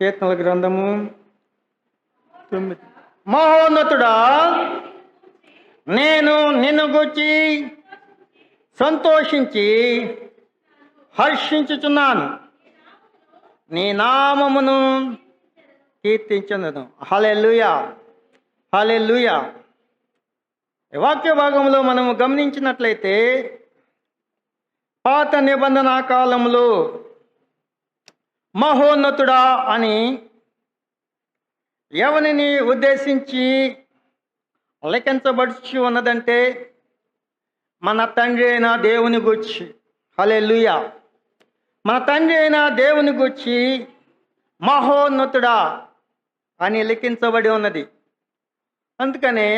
కీర్తనల గ్రంథము 9. మహోన్నతుడా, నేను నిన్ను గూర్చి సంతోషించి హర్షించుచున్నాను, నీ నామమును కీర్తించును. హల్లెలూయా, హల్లెలూయా. ఈ వాక్య భాగంలో మనము గమనించినట్లయితే పాత నిబంధన కాలంలో మహోన్నతుడా అని ఎవరిని ఉద్దేశించి లెక్కించబడుచు ఉన్నదంటే మన తండ్రి అయిన దేవుని గూర్చి. హల్లెలూయా. మన తండ్రి అయిన దేవుని గూర్చి మహోన్నతుడా అని లెక్కించబడి ఉన్నది. అందుకనే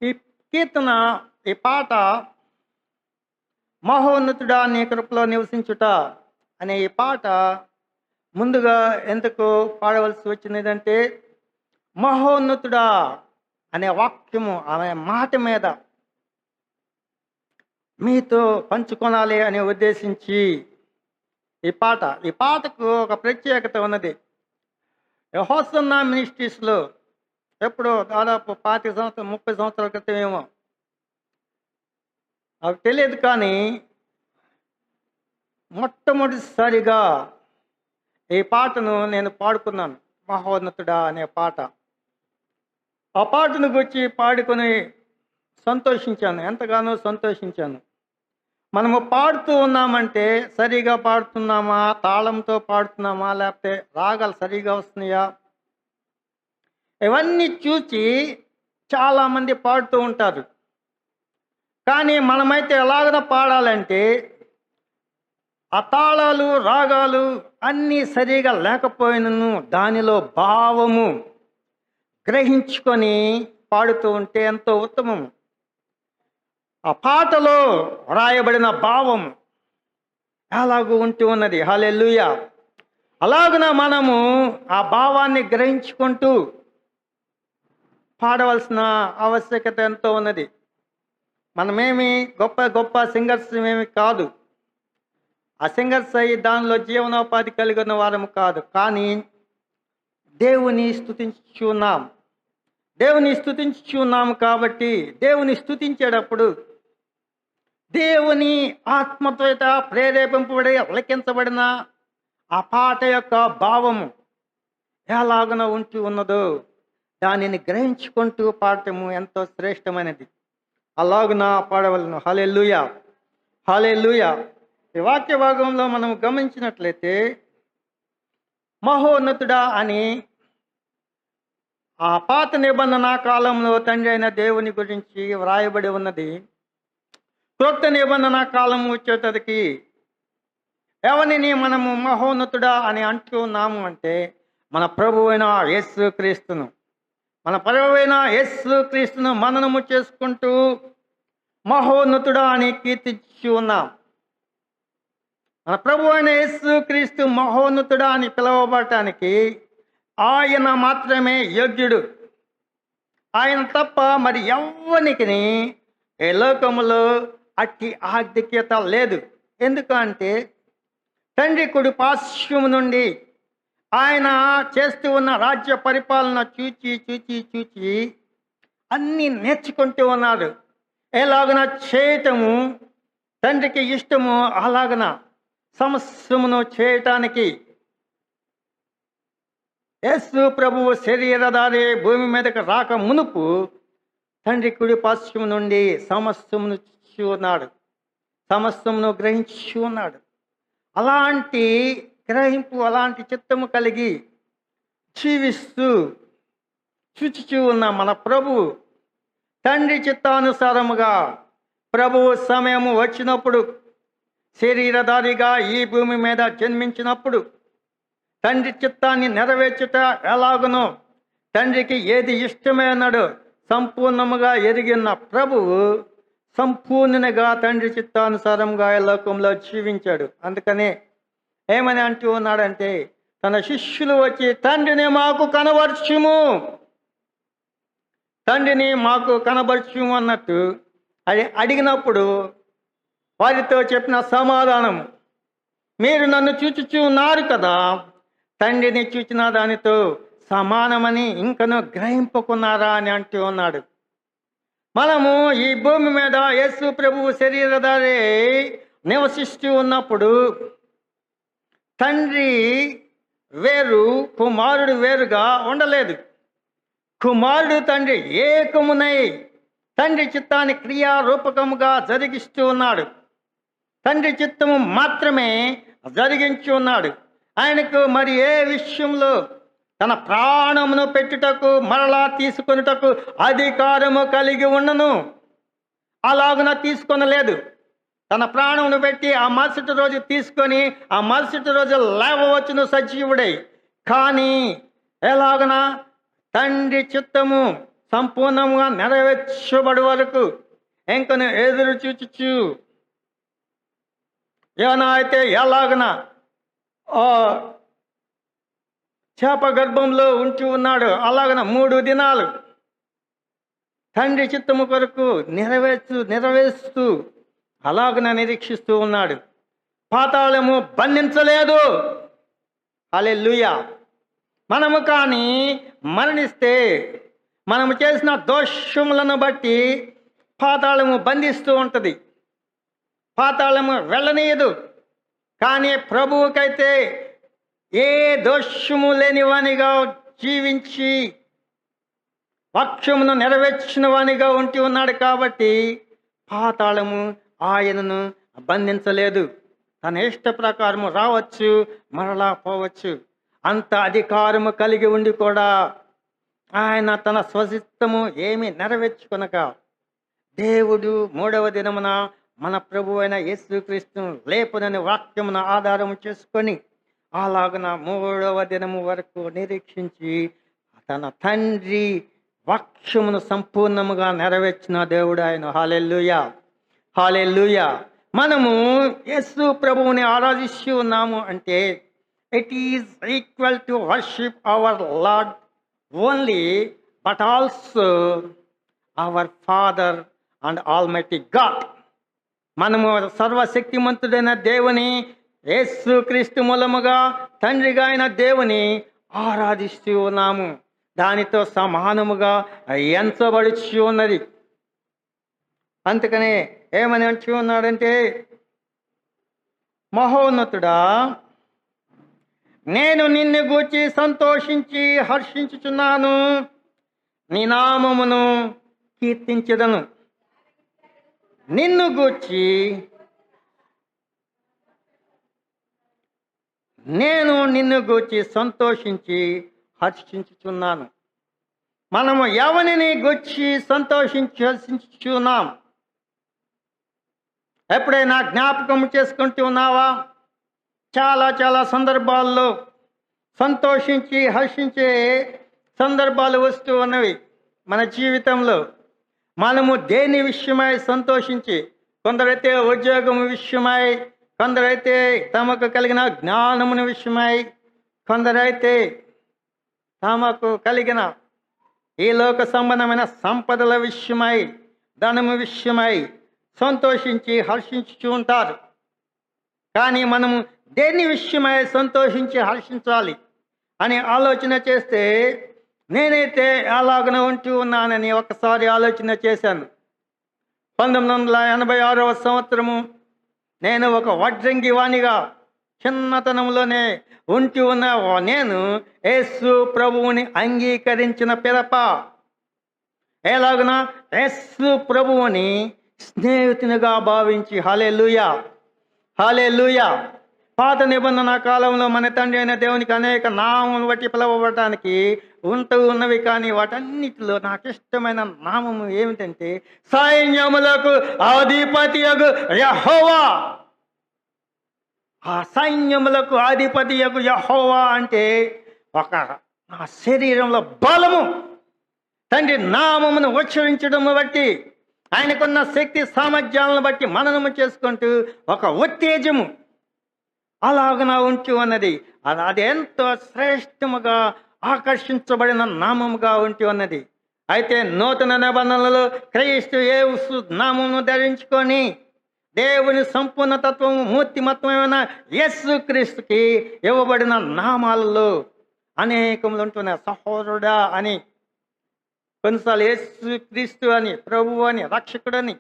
ఈ కీర్తన, ఈ పాట మహోన్నతుడా నీ కృపలో నివసించుట అనే ఈ పాట ముందుగా ఎందుకు పాడవలసి వచ్చినదంటే మహోన్నతుడా అనే వాక్యము, ఆమె మాట మీద మీతో పంచుకొనాలి అనే ఉద్దేశించి ఈ పాటకు ఒక ప్రత్యేకత ఉన్నది. హోసన్నా మినిస్ట్రీస్లో ఎప్పుడో దాదాపు 25 సంవత్సరాలు 30 సంవత్సరాల క్రితం ఏమో నాకు తెలియదు, కానీ మొట్టమొదటిసారిగా ఈ పాటను నేను పాడుకున్నాను. మహోన్నతుడా అనే పాట. ఆ పాటను గురించి పాడుకొని సంతోషించాను, ఎంతగానో సంతోషించాను. మనము పాడుతూ ఉన్నామంటే సరిగా పాడుతున్నామా, తాళంతో పాడుతున్నామా, లేకపోతే రాగాలు సరిగా వస్తున్నాయా, ఇవన్నీ చూసి చాలామంది పాడుతూ ఉంటారు. కానీ మనమైతే ఎలాగన పాడాలంటే ఆ తాళాలు రాగాలు అన్నీ సరిగా లేకపోయినను దానిలో భావము గ్రహించుకొని పాడుతూ ఉంటే ఎంతో ఉత్తమము. ఆ పాటలో వ్రాయబడిన భావం ఎలాగూ ఉంటూ ఉన్నది. హల్లెలూయా. అలాగున మనము ఆ భావాన్ని గ్రహించుకుంటూ పాడవలసిన ఆవశ్యకత ఎంతో ఉన్నది. మనమేమి గొప్ప గొప్ప సింగర్స్ ఏమి కాదు, ఆ సింగర్స్ అయ్యి దానిలో జీవనోపాధి కలిగిన వారము కాదు. కానీ దేవుని స్తుతించున్నాము కాబట్టి దేవుని స్తుతించేటప్పుడు దేవుని ఆత్మచేత ప్రేరేపింపబడి లిఖించబడిన ఆ పాట యొక్క భావము ఎలాగన ఉంటూ ఉన్నదో దానిని గ్రహించుకుంటూ పాడటము ఎంతో శ్రేష్టమైనది. అలాగున పాడవలను. హల్లెలూయా, హల్లెలూయా. ఈ వాక్య భాగంలో మనం గమనించినట్లయితే మహోన్నతుడా అని ఆ పాత నిబంధన కాలంలో తండ్రి అయిన దేవుని గురించి వ్రాయబడి ఉన్నది. క్రొత్త నిబంధన కాలం వచ్చేటదికి ఎవరిని మనము మహోన్నతుడా అని అంటూ ఉన్నాము అంటే మన ప్రభువైన యేసుక్రీస్తును, మననము చేసుకుంటూ మహోన్నతుడా అని కీర్తించి ఉన్నాం. మన ప్రభువైన యేసుక్రీస్తు మహోన్నతుడా అని పిలువబడటానికి ఆయన మాత్రమే యోగ్యుడు. ఆయన తప్ప మరి ఎవ్వనికి ఈ లోకములో అట్టి ఆధిక్యత లేదు. ఎందుకంటే తండ్రి కుడి పార్శ్వము నుండి ఆయన చేస్తూ ఉన్న రాజ్య పరిపాలన చూచి అన్నీ నేర్చుకుంటూ ఉన్నాడు. ఎలాగన చేయటము తండ్రికి ఇష్టము, అలాగన సమస్తమును చేయటానికి యేసు ప్రభువు శరీరధారి భూమి మీదకి రాక మునుపు తండ్రి కుడి పార్శ్వము నుండి సమస్తమును చూచి ఉన్నాడు, సమస్తమును గ్రహించి ఉన్నాడు. అలాంటి గ్రహింపు, అలాంటి చిత్తము కలిగి జీవిస్తూ చూచుచూ ఉన్న మన ప్రభువు తండ్రి చిత్తానుసారముగా ప్రభువు సమయము వచ్చినప్పుడు శరీరధారిగా ఈ భూమి మీద జన్మించినప్పుడు తండ్రి చిత్తాన్ని నెరవేర్చుట ఎలాగునో, తండ్రికి ఏది ఇష్టమైనడో సంపూర్ణముగా ఎరిగిన ప్రభువు సంపూర్ణంగా తండ్రి చిత్తానుసారంగా ఈ లోకంలో జీవించాడు. అందుకనే ఏమని అంటూ ఉన్నాడంటే తన శిష్యులు వచ్చి తండ్రిని మాకు కనబరచుము అన్నట్టు అది అడిగినప్పుడు వారితో చెప్పిన సమాధానం, మీరు నన్ను చూచుచూ ఉన్నారు కదా, తండ్రిని చూచిన దానితో సమానమని ఇంకను గ్రహింపుకున్నారా అని అంటూ ఉన్నాడు. మనము ఈ భూమి మీద యేసు ప్రభువు శరీరధారి నివసిస్తూ ఉన్నప్పుడు తండ్రి వేరు, కుమారుడు వేరుగా ఉండలేదు. కుమారుడు తండ్రి ఏకమునై తండ్రి చిత్తాన్ని క్రియారూపకముగా జరిగిస్తూ ఉన్నాడు. తండ్రి చిత్తము మాత్రమే జరిగించి ఉన్నాడు. ఆయనకు మరి ఏ విషయంలో తన ప్రాణమును పెట్టుటకు మరలా తీసుకొనుటకు అధికారము కలిగి ఉండను. అలాగున తీసుకొనలేదు. తన ప్రాణమును పెట్టి ఆ మరుసటి రోజు తీసుకొని ఆ మరుసటి రోజు లేవవచ్చును సజీవుడై. కానీ ఎలాగన తండ్రి చిత్తము సంపూర్ణంగా నెరవేర్చబడి వరకు ఇంకను ఎదురు చూచుచు ఏమైనా అయితే ఎలాగన చేప గర్భంలో ఉంటూ ఉన్నాడు, అలాగన 3 దినాలు తండ్రి చిత్తము కొరకు నెరవేరుస్తూ అలాగన నిరీక్షిస్తూ ఉన్నాడు. పాతాళము బంధించలేదు. హల్లెలూయా. మనము కానీ మరణిస్తే మనము చేసిన దోషములను బట్టి పాతాళము బంధిస్తూ ఉంటుంది. పాతాళము వెళ్ళనీయదు. కానీ ప్రభువుకైతే ఏ దోషము లేనివానిగా జీవించి వాక్యమును నెరవేర్చిన వానిగా ఉంటూ ఉన్నాడు కాబట్టి పాతాళము ఆయనను బంధించలేదు. తన ఇష్ట ప్రకారము రావచ్చు, మరలా పోవచ్చు. అంత అధికారము కలిగి ఉండి కూడా ఆయన తన స్వచిత్తము ఏమి నెరవేర్చుకొనక దేవుడు 3వ దినమున మన ప్రభు అయిన యేసుక్రీస్తును లేపునని వాక్యమును ఆధారము చేసుకొని అలాగన 3వ దినము వరకు నిరీక్షించి తన తండ్రి వాక్యమును సంపూర్ణముగా నెరవేర్చిన దేవుడు ఆయన. హల్లెలూయా, హల్లెలూయా. మనము యేసు ప్రభువుని ఆరాధిస్తూ ఉన్నాము అంటే it is equal to worship our lord only, but also our father and almighty God. మనము సర్వశక్తిమంతుడైన దేవుని యేసు క్రీస్తు మూలముగా తండ్రిగా అయిన దేవుని ఆరాధిస్తూ ఉన్నాము. దానితో సమానముగా ఎంచబడుచు ఉన్నది. అందుకనే ఏమని అంటూ ఉన్నాడంటే, మహోన్నతుడా, నేను నిన్ను గూర్చి సంతోషించి హర్షించుచున్నాను, నీ నామమును కీర్తించెదను. నిన్ను గూర్చి సంతోషించి హర్షించుచున్నాను. మనము ఎవరిని గూర్చి సంతోషించి హర్షించుచున్నాం? ఎప్పుడైనా జ్ఞాపకం చేసుకుంటూ ఉన్నావా? చాలా చాలా సందర్భాల్లో సంతోషించి హర్షించే సందర్భాలు వస్తూ ఉన్నవి మన జీవితంలో. మనము దేని విషయమై సంతోషించి, కొందరైతే ఉద్యోగం విషయమై, కొందరైతే తమకు కలిగిన జ్ఞానముని విషయమై, కొందరైతే తమకు కలిగిన ఈ లోక సంబంధమైన సంపదల విషయమై, ధనము విషయమై సంతోషించి హర్షించుతూ ఉంటారు. కానీ మనము దేని విషయమై సంతోషించి హర్షించాలి అని ఆలోచన చేస్తే, నేనైతే అలాగనే ఉంటూ ఉన్నానని ఒకసారి ఆలోచన చేశాను. 1986వ సంవత్సరము నేను ఒక వడ్రంగి వాణిగా చిన్నతనంలోనే ఉంటూ ఉన్న నేను యేసు ప్రభువుని అంగీకరించిన పిదప ఎలాగున యేసు ప్రభువుని స్నేహితునిగా భావించి, హల్లెలూయా, హల్లెలూయా. పాత నిబంధన కాలంలో మన తండ్రి అయిన దేవునికి అనేక నామములు బట్టి పిలవబడటానికి ఉంటూ ఉన్నవి. కానీ వాటన్నిటిలో నాకు ఇష్టమైన నామము ఏమిటంటే సైన్యములకు అధిపతియగు యెహోవా. ఆ సైన్యములకు అధిపతియగు యెహోవా అంటే ఒక నా శరీరంలో బలము. తండ్రి నామమును ఉచ్చరించడం బట్టి, ఆయనకున్న శక్తి సామర్థ్యాలను బట్టి మననము చేసుకుంటూ ఒక ఉత్తేజము అలాగన ఉంటూ ఉన్నది. అది ఎంతో శ్రేష్టముగా ఆకర్షించబడిన నామముగా ఉంటూ ఉన్నది. అయితే నూతన నిబంధనలో క్రీస్తు యేసు నామమును ధరించుకొని దేవుని సంపూర్ణ తత్వము మూర్తిమత్వమైన యేసు క్రీస్తుకి ఇవ్వబడిన నామాలలో అనేకములు ఉంటున్నాయి. సహోదరుడా అని, కొన్నిసార్లు యేసు క్రీస్తు అని, ప్రభువు అని, రక్షకుడని,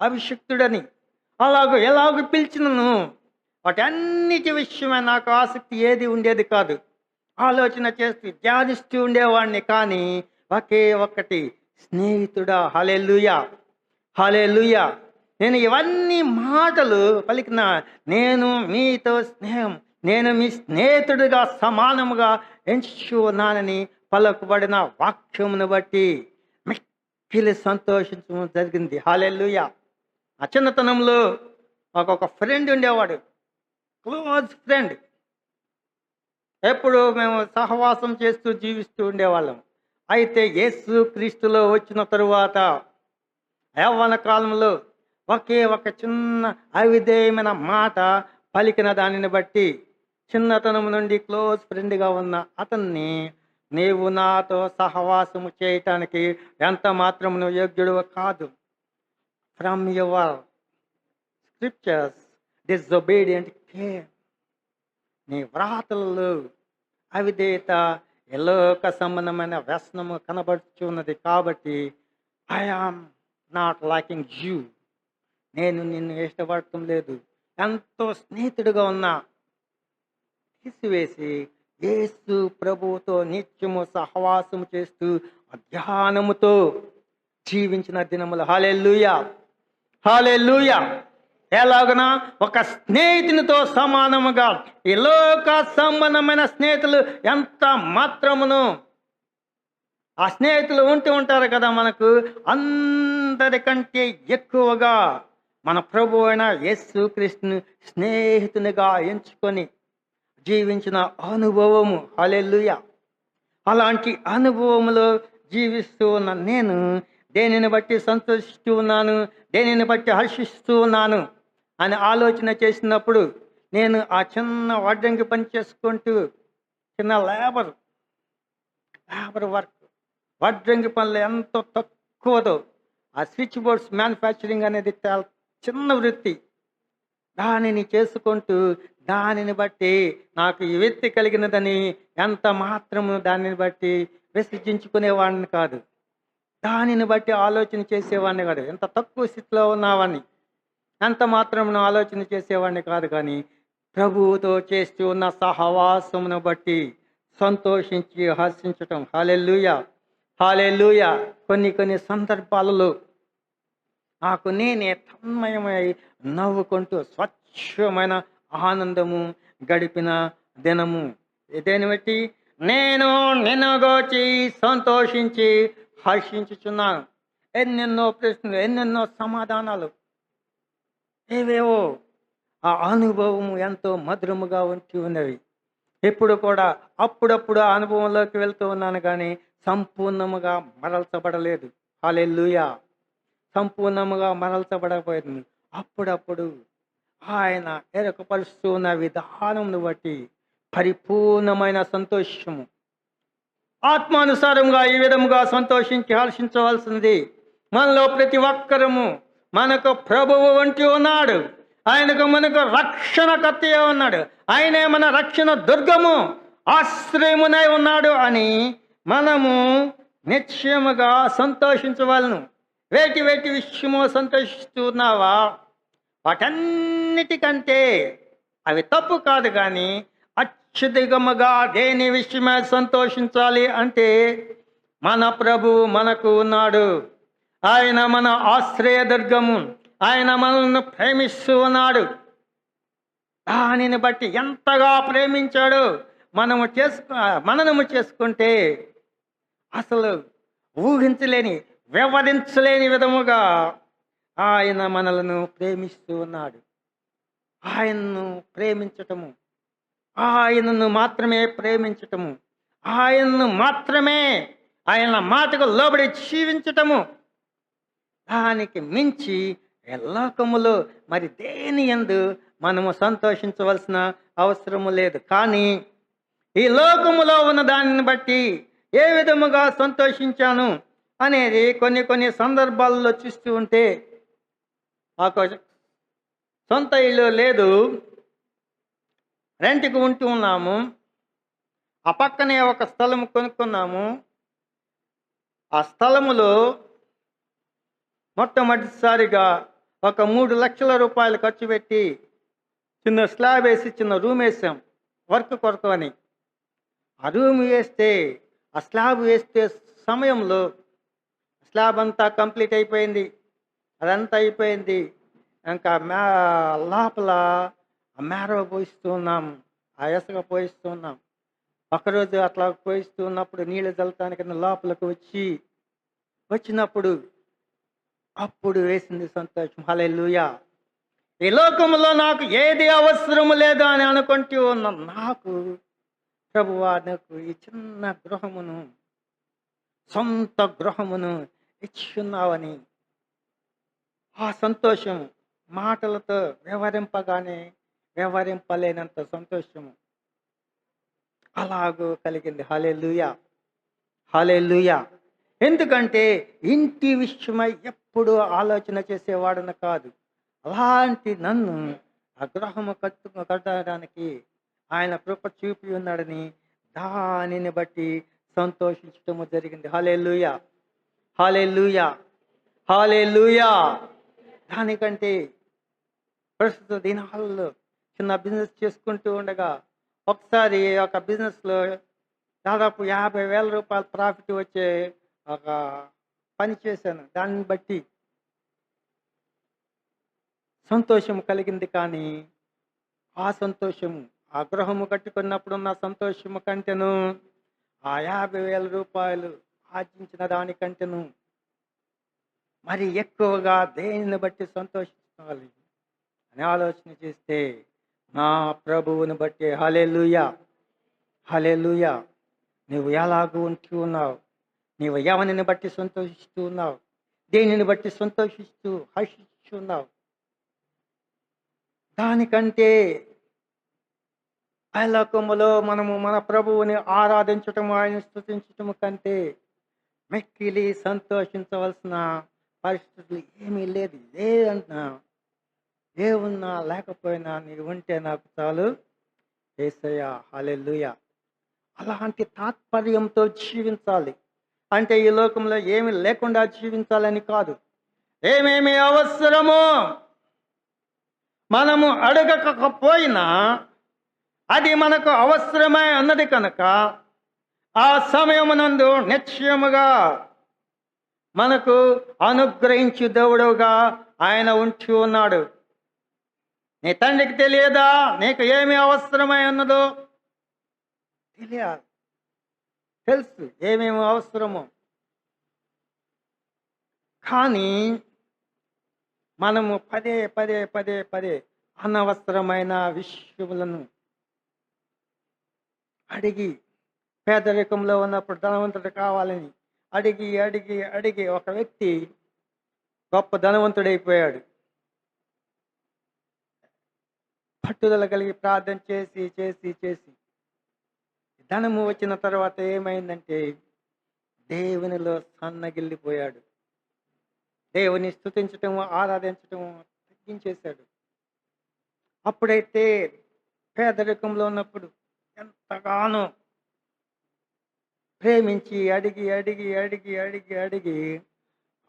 అభిషిక్తుడని ఎలాగ పిలిచినను వాటన్నిటి విషయమై నాకు ఆసక్తి ఏది ఉండేది కాదు. ఆలోచన చేస్తూ ధ్యానిస్తూ ఉండేవాడిని. కానీ ఒకే ఒక్కటి, స్నేహితుడా. హల్లెలూయా, హల్లెలూయా. నేను ఇవన్నీ మాటలు పలికిన, నేను మీతో స్నేహం, నేను మీ స్నేహితుడిగా సమానముగా ఎంచుకున్నానని పలుకబడిన వాక్యమును బట్టి మిక్కిలి సంతోషించడం జరిగింది. హల్లెలూయా. ఆ చిన్నతనంలో ఒక ఫ్రెండ్ ఉండేవాడు, క్లోజ్ ఫ్రెండ్. ఎప్పుడు మేము సహవాసం చేస్తూ జీవిస్తూ ఉండేవాళ్ళం. అయితే యేసు క్రీస్తులో వచ్చిన తరువాత యవ్వన కాలంలో ఒకే ఒక చిన్న అవిధేయమైన మాట పలికిన దానిని బట్టి చిన్నతనం నుండి క్లోజ్ ఫ్రెండ్గా ఉన్న అతన్ని, నీవు నాతో సహవాసము చేయటానికి ఎంత మాత్రమును యోగ్యుడు కాదు. From your scriptures disobedient came. నీ వ్రాతలలో అవిధేయత, ఎలోక సంబంధమైన వ్యసనము కనబడుచున్నది. కాబట్టి I am not liking you. నేను నిన్ను ఇష్టపడటం లేదు. ఎంతో స్నేహితుడిగా ఉన్నా తీసివేసి యేసు ప్రభువుతో నిత్యము సహవాసము చేస్తూ ధ్యానముతో జీవించిన దినములు. హల్లెలూయా, హల్లెలూయా. ఎలాగనా ఒక స్నేహితునితో సమానముగా ఈ లోక సంబంధమైన స్నేహితులు ఎంత మాత్రమును, ఆ స్నేహితులు ఉంటూ ఉంటారు కదా మనకు, అందరికంటే ఎక్కువగా మన ప్రభు అయిన యేసు క్రీస్తుని స్నేహితునిగా ఎంచుకొని జీవించిన అనుభవము. హల్లెలూయా. అలాంటి అనుభవములో జీవిస్తూ ఉన్న నేను దేనిని బట్టి సంతోషిస్తూ ఉన్నాను, దేనిని బట్టి హర్షిస్తూ ఉన్నాను అని ఆలోచన చేసినప్పుడు, నేను ఆ చిన్న వడ్రంగి పని చేసుకుంటూ, చిన్న లేబర్ వర్క్, వడ్రంగి పనులు ఎంతో తక్కువదో, ఆ స్విచ్ బోర్డ్స్ మ్యానుఫ్యాక్చరింగ్ అనేది చాలా చిన్న వృత్తి, దానిని చేసుకుంటూ దానిని బట్టి నాకు ఈ వృత్తి కలిగినదని ఎంత మాత్రము దానిని బట్టి విసర్జించుకునేవాడిని కాదు. దానిని బట్టి ఆలోచన చేసేవాడిని కాదు. ఎంత తక్కువ స్థితిలో ఉన్నావాడిని, ఎంత మాత్రం ఆలోచన చేసేవాడిని కాదు. కానీ ప్రభువుతో చేస్తూ ఉన్న సహవాసమును బట్టి సంతోషించి హర్షించటం. హల్లెలూయా, హల్లెలూయా. కొన్ని సందర్భాలలో నాకు నేనే తన్మయమై నవ్వుకుంటూ స్వచ్ఛమైన ఆనందము గడిపిన దినము. దేని బట్టి? నేను నిన్ను గూర్చి సంతోషించి హర్షించుచున్నాను. ఎన్నెన్నో ప్రశ్నలు, ఎన్నెన్నో సమాధానాలు, ఏవేవో. ఆ అనుభవము ఎంతో మధురముగా ఉంటూ ఉన్నవి. ఇప్పుడు కూడా అప్పుడప్పుడు ఆ అనుభవంలోకి వెళ్తూ ఉన్నాను, కానీ సంపూర్ణముగా మరల్చబడలేదు. హల్లెలూయా. సంపూర్ణముగా మరల్చబడకపోయింది. అప్పుడప్పుడు ఆయన ఎరకపరుస్తూ ఉన్న విధానమును బట్టి పరిపూర్ణమైన సంతోషము, ఆత్మానుసారంగా ఈ విధముగా సంతోషించి హర్షించవలసింది. మనలో ప్రతి ఒక్కరము మనకు ప్రభువు వంటి ఉన్నాడు. మనకు రక్షణకర్తయే ఉన్నాడు. ఆయనే మన రక్షణ దుర్గము, ఆశ్రయమునై ఉన్నాడు అని మనము నిశ్చయముగా సంతోషించవలను. వేటి విషయమో సంతోషిస్తున్నావా? వాటన్నిటికంటే అవి తప్పు కాదు, కానీ అత్యధికముగా దేని విషయమే సంతోషించాలి అంటే మన ప్రభువు మనకు ఉన్నాడు. ఆయన మన ఆశ్రయదుర్గము. ఆయన మనల్ని ప్రేమిస్తూ ఉన్నాడు. దానిని బట్టి ఎంతగా ప్రేమించాడు మనము చేసుకుంటే అసలు ఊహించలేని, వివరించలేని విధముగా ఆయన మనలను ప్రేమిస్తూ ఉన్నాడు. ఆయనను ప్రేమించటము, ఆయనను మాత్రమే ప్రేమించటము, ఆయనను మాత్రమే ఆయన మాటకు లోబడి జీవించటము, దానికి మించి లోకములో మరి దేని యందు మనము సంతోషించవలసిన అవసరము లేదు. కానీ ఈ లోకములో ఉన్న దానిని బట్టి ఏ విధముగా సంతోషించాను అనేది కొన్ని సందర్భాల్లో చూస్తూ ఉంటే ఒక సొంత ఇల్లు లేదు, రెంట్కి ఉంటూ ఉన్నాము. ఆ పక్కనే ఒక స్థలం కొనుక్కున్నాము. ఆ స్థలములో మొట్టమొదటిసారిగా ఒక 3,00,000 రూపాయలు ఖర్చు పెట్టి చిన్న స్లాబ్ వేసి చిన్న రూమ్ వేసాం వర్క్ కొరకు అని. ఆ రూమ్ వేస్తే, ఆ స్లాబ్ వేస్తే సమయంలో స్లాబ్ అంతా కంప్లీట్ అయిపోయింది. అదంతా అయిపోయింది. ఇంకా లోపల ఆ మేర పోయిస్తూ ఉన్నాం. ఆ ఇసుక పోయిస్తూ ఉన్నాం. ఒకరోజు అట్లా పోయిస్తూ ఉన్నప్పుడు నీళ్లు చల్లటానికి లోపలికి వచ్చినప్పుడు అప్పుడు వేసింది సంతోషం. హల్లెలూయా. ఈ లోకంలో నాకు ఏది అవసరం లేదు అని అనుకుంటూ ఉన్న నాకు ప్రభువా నాకు ఈ చిన్న గృహమును, సొంత గృహమును ఇచ్చున్నావని ఆ సంతోషం మాటలతో వ్యవహరింపలేనంత సంతోషము అలాగూ కలిగింది. హల్లెలూయా. హల్లెలూయా. ఎందుకంటే ఇంటి విషయమై ఎప్పుడు ఆలోచన చేసేవాడన కాదు. అలాంటి నన్ను ఆ గృహము కట్టడానికి ఆయన కృప చూపి ఉన్నాడని దానిని బట్టి సంతోషించటము జరిగింది. హల్లెలూయా. హల్లెలూయా. హల్లెలూయా. దానికంటే ప్రస్తుత దినాల్లో చిన్న బిజినెస్ చేసుకుంటూ ఉండగా ఒకసారి ఒక బిజినెస్లో దాదాపు 50,000 రూపాయలు ప్రాఫిట్ వచ్చే ఒక పని చేశాను. దాన్ని బట్టి సంతోషం కలిగింది. కానీ ఆ సంతోషము, ఆ గృహము కట్టుకున్నప్పుడున్న సంతోషము కంటేను ఆ 50,000 రూపాయలు ఆర్జించిన దానికంటేను మరి ఎక్కువగా దేనిని బట్టి సంతోషించాలి అని ఆలోచన చేస్తే నా ప్రభువుని బట్టి. హల్లెలూయా. హల్లెలూయా. నువ్వు ఎలాగూ ఉంటూ ఉన్నావు, నీవు ఎవరిని బట్టి సంతోషిస్తూ ఉన్నావు, దేనిని బట్టి సంతోషిస్తూ హర్షిస్తున్నావు, దానికంటే ఆ లోకములో మనము మన ప్రభువుని ఆరాధించటము, ఆయన స్తుతించటము కంటే మిక్కిలి సంతోషించవలసిన పరిస్థితులు ఏమీ లేదంటున్నా. ఏమున్నా లేకపోయినా నీవు ఉంటే నాకు చాలు యేసయ్యా. హల్లెలూయా. అలాంటి తాత్పర్యంతో జీవించాలి. అంటే ఈ లోకంలో ఏమి లేకుండా జీవించాలని కాదు. ఏమేమి అవసరమో మనము అడగకపోయినా అది మనకు అవసరమై అన్నది కనుక ఆ సమయమునందు నిశ్చయముగా మనకు అనుగ్రహించు దేవుడుగా ఆయన ఉంచి ఉన్నాడు. నీ తండ్రికి తెలియదా నీకు ఏమి అవసరమై ఉన్నదో? తెలియాలి, తెలుసు ఏమేమి అవసరమో. కానీ మనము పదే పదే పదే పదే అనవసరమైన విషయములను అడిగి, పేదరికంలో ఉన్నప్పుడు ధనవంతుడు కావాలని అడిగి అడిగి అడిగి ఒక వ్యక్తి గొప్ప ధనవంతుడైపోయాడు. పట్టుదల కలిగి ప్రార్థన చేసి చేసి చేసి ధనము వచ్చిన తర్వాత ఏమైందంటే దేవునిలో సన్నగిల్లిపోయాడు. దేవుని స్తుతించటము, ఆరాధించటము తగ్గించేశాడు. అప్పుడైతే పేదరికంలో ఉన్నప్పుడు ఎంతగానో ప్రేమించి అడిగి అడిగి అడిగి అడిగి అడిగి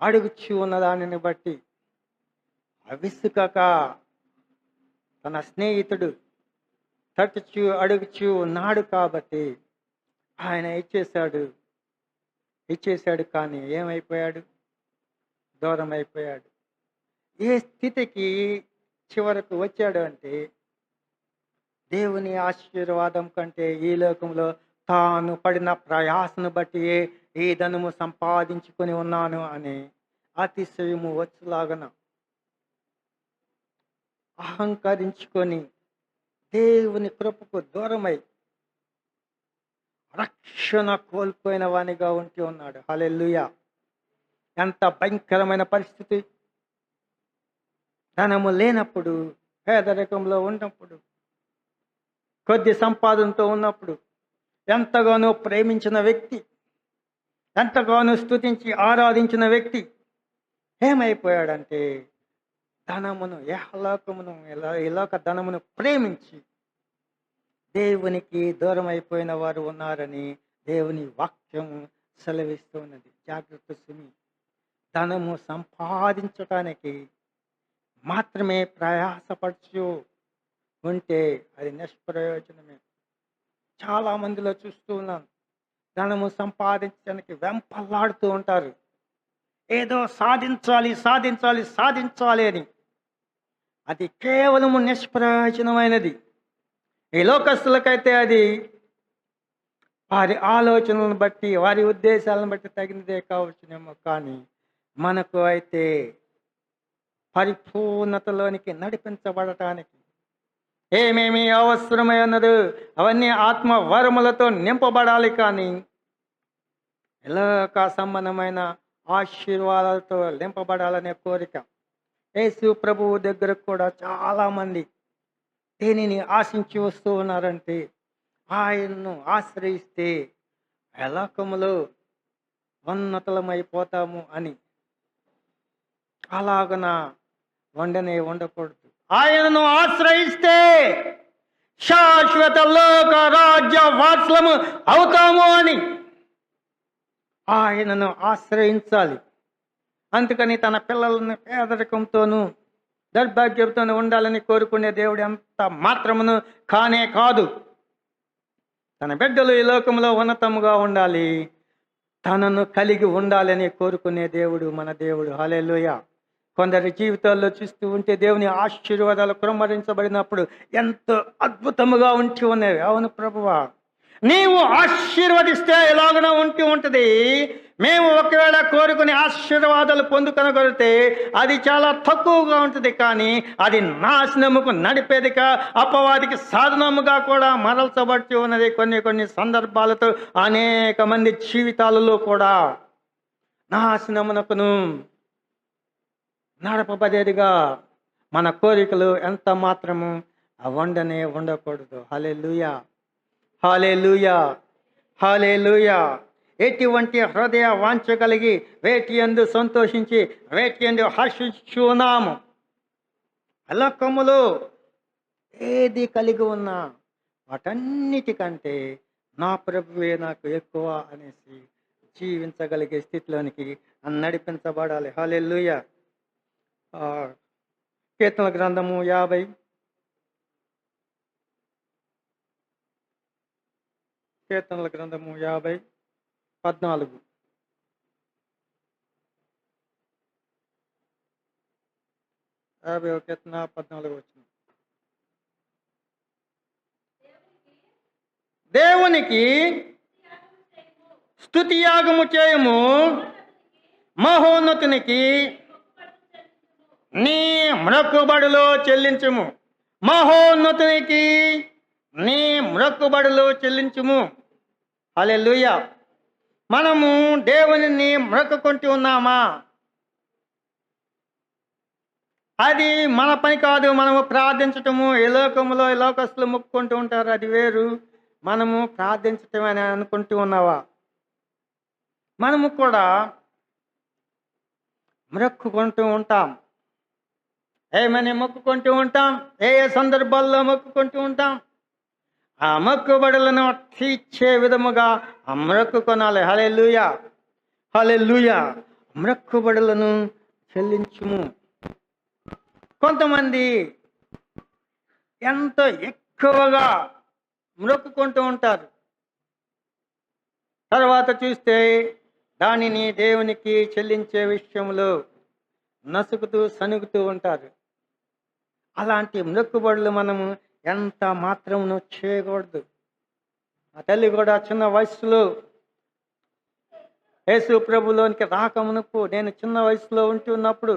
అడుగుచూ ఉన్న దానిని బట్టి విసుకక తన స్నేహితుడు తట్టుచూ అడుగుచూ ఉన్నాడు కాబట్టి ఆయన ఇచ్చేశాడు. కానీ ఏమైపోయాడు? దూరం అయిపోయాడు. ఏ స్థితికి చివరకు వచ్చాడు అంటే దేవుని ఆశీర్వాదం కంటే ఈ లోకంలో తాను పడిన ప్రయాసను బట్టి ఈ ధనము సంపాదించుకొని ఉన్నాను అని అతిశయము వచ్చులాగన అహంకరించుకొని దేవుని కృపకు దూరమై రక్షణ కోల్పోయిన వానిగా ఉంటూ ఉన్నాడు. హల్లెలూయా. ఎంత భయంకరమైన పరిస్థితి! ధనము లేనప్పుడు, పేదరికంలో ఉన్నప్పుడు, కొద్ది సంపాదనతో ఉన్నప్పుడు ఎంతగానో ప్రేమించిన వ్యక్తి, ఎంతగానో స్తుతించి ఆరాధించిన వ్యక్తి ఏమైపోయాడంటే ధనమును, యహలోకమును, ఇలోక ధనమును ప్రేమించి దేవునికి దూరం అయిపోయిన వారు ఉన్నారని దేవుని వాక్యము సెలవిస్తున్నది. జాగ్రత్త సుమి. ధనము సంపాదించటానికి మాత్రమే ప్రయాసపడుచు ఉంటే అది నిష్ప్రయోజనమే. చాలా మందిలో చూస్తూ ఉన్నాను, ధనము సంపాదించడానికి వెంపలాడుతూ ఉంటారు. ఏదో సాధించాలి సాధించాలి సాధించాలి అని. అది కేవలము నిష్ప్రయోజనమైనది. ఈ లోకస్తులకైతే అది వారి ఆలోచనలను బట్టి, వారి ఉద్దేశాలను బట్టి తగినదే కావచ్చునేమో, కానీ మనకు అయితే పరిపూర్ణతలోనికి నడిపించబడటానికి ఏమేమి అవసరమై ఉన్నదో అవన్నీ ఆత్మ వరములతో నింపబడాలి. కానీ ఇలాక సంబంధమైన ఆశీర్వాదాలతో నింపబడాలనే కోరిక యేసు ప్రభువు దగ్గర కూడా చాలామంది దేనిని ఆశించి వస్తూ ఉన్నారంటే ఆయన్ను ఆశ్రయిస్తే ఎలాకములో ఉన్నతలమైపోతాము అని. అలాగన ఉండకూడదు. ఆయనను ఆశ్రయిస్తే శాశ్వత లోక రాజ్య వారసులము అవుతాము అని ఆయనను ఆశ్రయించాలి. అందుకని తన పిల్లలను పేదరికంతోనూ దౌర్భాగ్యంతోనూ ఉండాలని కోరుకునే దేవుడు ఎంత మాత్రమును కానే కాదు. తన బిడ్డలు ఈ లోకంలో ఉన్నతముగా ఉండాలి, తనను కలిగి ఉండాలని కోరుకునే దేవుడు మన దేవుడు. హల్లెలూయా. కొందరి జీవితాల్లో చూస్తూ ఉంటే దేవుని ఆశీర్వాదాలు కుమ్మరించబడినప్పుడు ఎంతో అద్భుతముగా ఉంటూ ఉన్నవి. అవును ప్రభువా, నీవు ఆశీర్వదిస్తే ఎలాగన ఉంటుంది. మేము ఒకవేళ కోరుకునే ఆశీర్వాదాలు పొందుకొనగలిగితే అది చాలా తక్కువగా ఉంటుంది, కానీ అది నాశనముకు నడిపేదిగా, అపవాదికి సాధనముగా కూడా మరల్చబడుతూ ఉన్నది. కొన్ని సందర్భాలతో అనేక మంది జీవితాలలో కూడా నాశనమునకును నడపబడేదిగా మన కోరికలు ఎంత మాత్రము ఉండకూడదు. హల్లెలూయా, హల్లెలూయా, హల్లెలూయా. ఎటువంటి హృదయ వాంఛ కలిగి వేటి యందు సంతోషించి వేటి యందు హర్షించున్నాము. లోకములో ఏది కలిగి ఉన్నా వాటన్నిటికంటే నా ప్రభువే నాకు ఎక్కువ అనేసి జీవించగలిగే స్థితిలోనికి నడిపించబడాలి. హల్లెలూయా. కీర్తనల గ్రంథము 50 కీర్తనల గ్రంథము 50:14. కీర్తన 14 వచ్చిన. దేవునికి స్తుతి యాగము చేయము, మహోన్నతునికి నీ మ్రొక్కుబడులో చెల్లించుము. మహోన్నతునికి నీ మ్రొక్కుబడులో చెల్లించుము. హల్లెలూయా. మనము దేవునిని మ్రొక్కుకుంటూ ఉన్నామా? అది మన పని కాదు. మనము ప్రార్థించటము, ఈ లోకములో ఈ లోకస్తులు మొక్కుకుంటూ ఉంటారు, అది వేరు. మనము ప్రార్థించటం అని అనుకుంటూ ఉన్నావా? మనము కూడా మొక్కుకుంటూ ఉంటాం. ఏమని మొక్కుకుంటూ ఉంటాం? ఏ సందర్భాల్లో మొక్కుకుంటూ ఉంటాం? ఆ మొక్కుబడులను తీర్చే విధముగా ఆ మొక్కుకొనాలి. హల్లెలూయా, హల్లెలూయా. మొక్కుబడులను చెల్లించుము. కొంతమంది ఎంతో ఎక్కువగా మొక్కుకుంటూ ఉంటారు, తర్వాత చూస్తే దానిని దేవునికి చెల్లించే విషయంలో నసుగుతూ సనుగుతూ ఉంటారు. అలాంటి మొక్కుబడులు మనము ఎంత మాత్రమును చేయకూడదు. ఆ తల్లి కూడా చిన్న వయసులో యేసు ప్రభులోనికి రాకమునుపు, నేను చిన్న వయసులో ఉంటున్నప్పుడు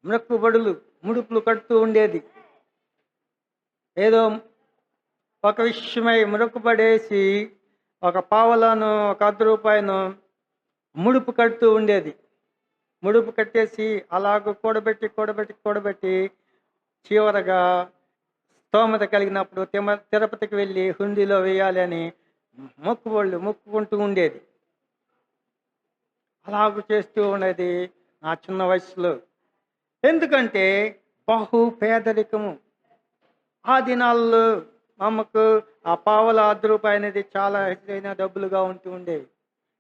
మొక్కుబడులు, ముడుపులు కడుతూ ఉండేది. ఏదో ఒక విషయమై మొక్కుబడేసి ఒక పావలను, ఒక 10 రూపాయను ముడుపు కడుతూ ఉండేది. ముడుపు కట్టేసి అలాగ కూడబెట్టి చివరగా స్తోమత కలిగినప్పుడు తిరుపతికి వెళ్ళి హుండీలో వేయాలి అని మొక్కుకుంటూ ఉండేది. అలాగ చేస్తూ ఉండేది నా చిన్న వయసులో. ఎందుకంటే బహు పేదరికము. ఆ దినాల్లో అమ్మకు ఆ పావల రూపాయి అనేది చాలా ಹೆಚ್ಚైన డబ్బులుగా ఉంటూ ఉండేవి.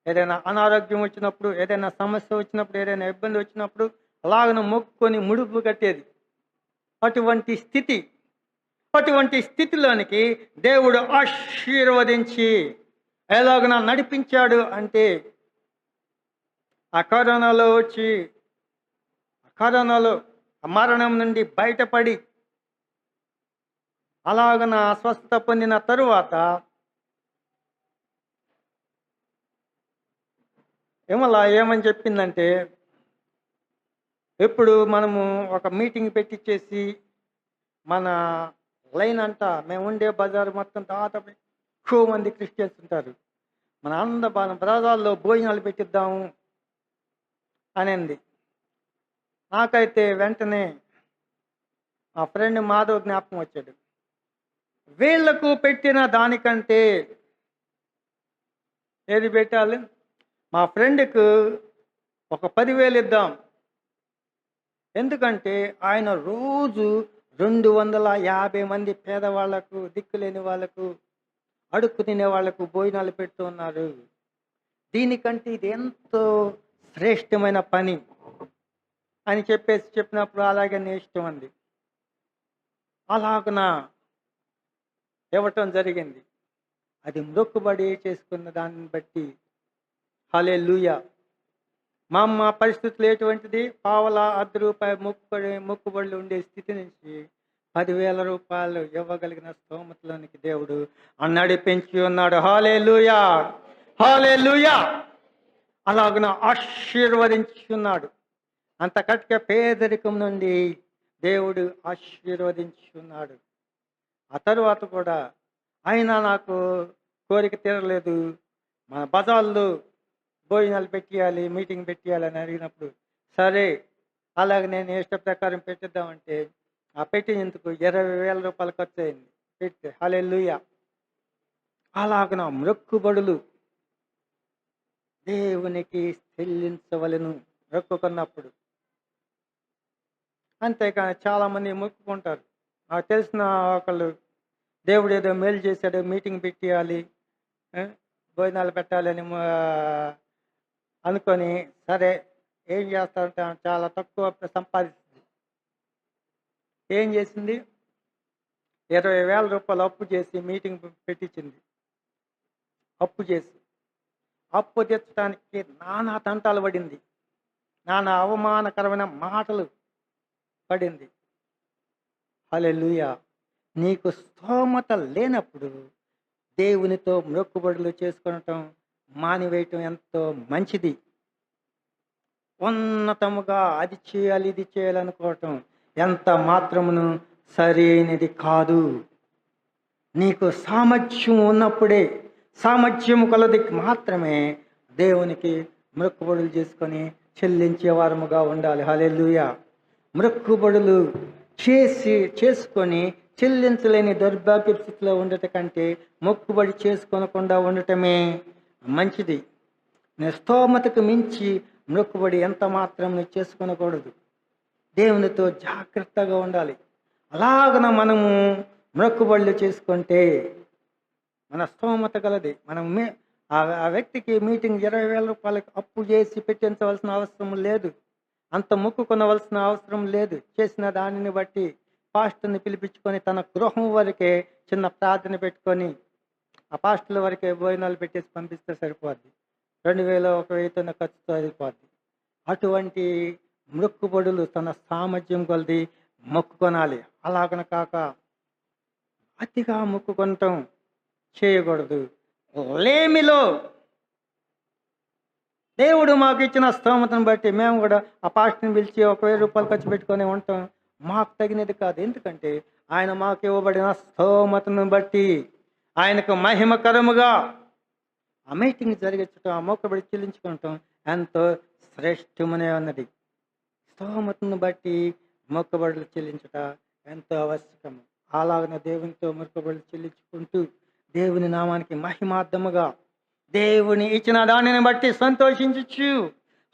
ఏదైనా అనారోగ్యం వచ్చినప్పుడు, ఏదైనా సమస్య వచ్చినప్పుడు, ఏదైనా ఇబ్బంది వచ్చినప్పుడు అలాగన మొక్కుకొని ముడుపు కట్టేది. అటువంటి స్థితి. అటువంటి స్థితిలోనికి దేవుడు ఆశీర్వదించి ఎలాగన నడిపించాడు అంటే, ఆ కరోనాలో వచ్చి కరోనాలో మరణం నుండి బయటపడి అలాగన స్వస్థత పొందిన తరువాత ఏమని చెప్పిందంటే, ఎప్పుడు మనము ఒక మీటింగ్ పెట్టించేసి మన లైన్ అంతా మేము ఉండే బజారు మొత్తం దాదాపు ఎక్కువ మంది క్రిస్టియన్స్ ఉంటారు. మన బజార్లో భోజనాలు పెట్టిద్దాము అనింది. నాకైతే వెంటనే మా ఫ్రెండ్ మాధవ్ జ్ఞాపకం వచ్చాడు. వీళ్లకు పెట్టిన దానికంటే ఏది పెట్టాలి? మా ఫ్రెండ్కు ఒక 10,000 ఇద్దాం. ఎందుకంటే ఆయన రోజు 250 మంది పేదవాళ్లకు, దిక్కులేని వాళ్లకు, అడుక్కు తినే వాళ్లకు భోజనాలు పెడుతూ ఉన్నారు. దీనికంటే ఇది ఎంతో శ్రేష్టమైన పని అని చెప్పినప్పుడు అలాగే నీ ఇష్టం అంది. అలాగన ఇవ్వటం జరిగింది. అది మొక్కుబడి చేసుకున్న దాన్ని బట్టి హల్లెలూయా. మా అమ్మ పరిస్థితులు ఎటువంటిది? పావల రూపాయి మొక్కుబడులు ఉండే స్థితి నుంచి 10,000 రూపాయలు ఇవ్వగలిగిన స్తోమతలోనికి దేవుడు నడిపించి ఉన్నాడు. హల్లెలూయా, హల్లెలూయా. అలాగన ఆశీర్వదించి ఉన్నాడు. అంత కటిక పేదరికం నుండి దేవుడు ఆశీర్వదించి ఉన్నాడు. ఆ తరువాత కూడా అయినా నాకు కోరిక తీరలేదు, మన బజార్లో భోజనాలు పెట్టియాలి, మీటింగ్ పెట్టియాలి అని అడిగినప్పుడు, సరే అలాగే నేను ఇష్ట ప్రకారం పెట్టిద్దామంటే ఆ పెట్టినందుకు 20,000 రూపాయలు ఖర్చు అయింది. పెడితే హల్లెలూయా. అలాగన మొక్కుబడులు దేవునికి చెల్లించవలెను మొక్కుకున్నప్పుడు. అంతేకాని చాలామంది మొక్కుకుంటారు. నాకు తెలిసిన ఒకళ్ళు దేవుడు ఏదో మేలు చేశాడు, మీటింగ్ పెట్టియాలి, భోజనాలు పెట్టాలని అనుకొని సరే ఏం చేస్తారంటే చాలా తక్కువ సంపాదిస్తుంది. ఏం చేసింది? 20,000 రూపాయలు అప్పు చేసి మీటింగ్ పెట్టించింది. అప్పు చేసి అప్పు తీర్చడానికి నానా తంటాలు పడింది, నానా అవమానకరమైన మాటలు పడింది. హల్లెలూయా. నీకు స్తోమత లేనప్పుడు దేవునితో మొక్కుబడులు చేసుకొనటం మానివేయటం ఎంతో మంచిది. ఉన్నతముగా అది చేయాలి, ఇది చేయాలనుకోవటం ఎంత మాత్రమును సరైనది కాదు. నీకు సామర్థ్యం ఉన్నప్పుడే, సామర్థ్యం కొలది మాత్రమే దేవునికి మొక్కుబడులు చేసుకొని చెల్లించే వారముగా ఉండాలి. హల్లెలూయా. మొక్కుబడులు చేసుకొని చెల్లించలేని దౌర్భాగ్య స్థితిలో ఉండటం కంటే మొక్కుబడి చేసుకోనకుండా ఉండటమే మంచిది. స్తోమతకు మించి మొక్కుబడి ఎంత మాత్రం చేసుకొనకూడదు. దేవునితో జాగ్రత్తగా ఉండాలి. అలాగన మనము మొక్కుబడులు చేసుకుంటే మన స్తోమత గలది. ఆ వ్యక్తికి మీటింగ్ 20,000 రూపాయలకి అప్పు చేసి పెట్టించవలసిన అవసరం లేదు, అంత మొక్కుకొనవలసిన అవసరం లేదు. చేసిన దానిని బట్టి పాస్టర్ని పిలిపించుకొని తన గృహం వరకే చిన్న ప్రార్థన పెట్టుకొని ఆ పాస్టర్ల వరకే భోజనాలు పెట్టేసి పంపిస్తే సరిపోద్ది. 2,000 1,000 ఖర్చుతో అయిపోద్ది. అటువంటి మొక్కుబడులు తన సామర్థ్యం కొలది మొక్కుకొనాలి. అలాగన కాక అతిగా మొక్కుకొనటం చేయకూడదు. లేమిలో దేవుడు మాకు ఇచ్చిన స్తోమతను బట్టి మేము కూడా ఆ పాస్టర్ని పిలిచి 1,000 రూపాయలు ఖర్చు పెట్టుకొని ఉంటాం. మాకు తగినది కాదు. ఎందుకంటే ఆయన మాకు ఇవ్వబడిన స్తోమతను బట్టి ఆయనకు మహిమకరముగా ఆ మీటింగ్ జరిగించటం, ఆ మొక్కుబడి చెల్లించుకుంటాం ఎంతో శ్రేష్టమనే ఉన్నది. స్తోమతను బట్టి మొక్కుబడులు చెల్లించట ఎంతో ఆవశ్యకం. అలాగనే దేవునితో మొక్కుబడులు చెల్లించుకుంటూ దేవుని నామానికి మహిమార్థముగా దేవుని ఇచ్చిన దానిని బట్టి సంతోషించచ్చు.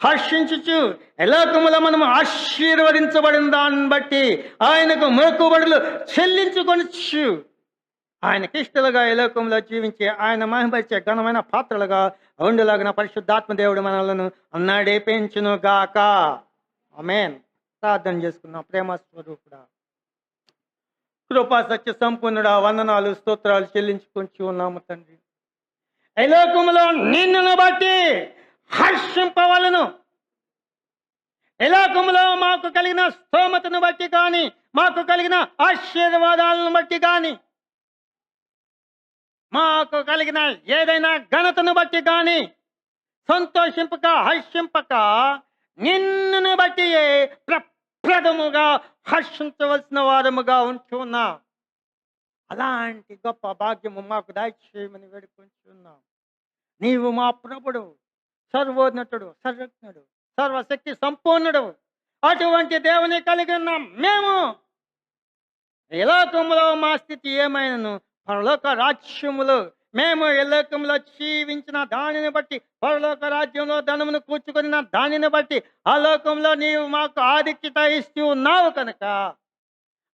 హర్షించుచు ఎలోకములో మనము ఆశీర్వదించబడిన దాన్ని బట్టి ఆయనకు మొక్కుబడులు చెల్లించుకొనొచ్చు. ఆయనకిష్టలుగా ఈ లోకంలో జీవించి ఆయన మహిమపరిచే ఘనమైన పాత్రలుగా ఉండులాగిన పరిశుద్ధాత్మ దేవుడు మనలను నడిపించును గాక. ఆమేన్. ప్రార్థన చేసుకుందాం. ప్రేమ స్వరూపుడా, కృపా సత్య సంపూర్ణుడా, వందనాలు స్తోత్రాలు చెల్లించుకుంటూ ఉన్నాము తండ్రి. ఈ లోకంలో నిన్నును బట్టి హర్షింపవలను. ఈ లోకంలో మాకు కలిగిన స్తోమతను బట్టి కానీ, మాకు కలిగిన ఆశీర్వాదాలను బట్టి కానీ, మాకు కలిగిన ఏదైనా ఘనతను బట్టి కానీ సంతోషింపక హర్షింపక నిన్నును బట్టి ప్రప్రథముగా హర్షించవలసిన వారముగా ఉంటున్నాం. అలాంటి గొప్ప భాగ్యము మాకు దయచేయమని వేడుకుంటున్నాం. నీవు మా ప్రభుడు, సర్వోన్నతుడు, సర్వజ్ఞుడు, సర్వశక్తి సంపూర్ణుడు. అటువంటి దేవుని కలిగి ఉన్నాం మేము. ఈ లోకంలో మా స్థితి ఏమైనను పరలోక రాజ్యములో మేము ఈ లోకంలో జీవించిన దానిని బట్టి, పరలోక రాజ్యంలో ధనమును కూర్చుకున్న దానిని బట్టి ఆ లోకంలో నీవు మాకు ఆధిక్యత ఇస్తూ ఉన్నావు కనుక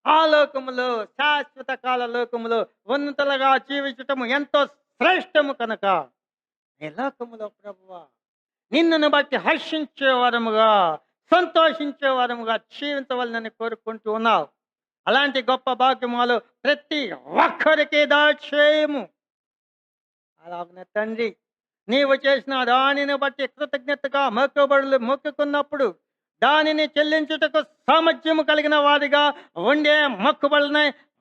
ఆ లోకములో, శాశ్వత కాల లోకములో ఉన్నతులుగా జీవించటము ఎంతో శ్రేష్టము కనుక ఈ లోకములో ప్రభువా నిన్నును బట్టి హర్షించే వారముగా, సంతోషించే వారముగా జీవించవలనని కోరుకుంటూ ఉన్నావు. అలాంటి గొప్ప భాగ్యములు ప్రతి ఒక్కరికి దాచేయము. అలాగనే తండ్రి, నీవు చేసిన దానిని బట్టి కృతజ్ఞతగా మొక్కుబడులు మొక్కుకున్నప్పుడు దానిని చెల్లించుటకు సామర్థ్యము కలిగిన వారిగా ఉండే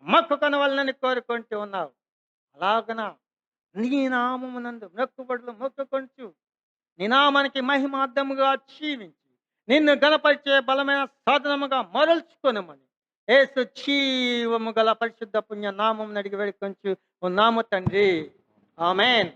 మొక్కుకొనవలనని కోరుకుంటూ ఉన్నావు. అలాగన నీ నామమునందు మొక్కుబడులు మొక్కుకొంటూ నీ నామానికి మహిమార్థముగా జీవించి నిన్ను గణపరిచే బలమైన సాధనముగా మరల్చుకొనమని యేసు జీవము గల పరిశుద్ధ పుణ్య నామం అడిగి వేడుకొంచు ఉన్నాము తండ్రి. ఆమేన్.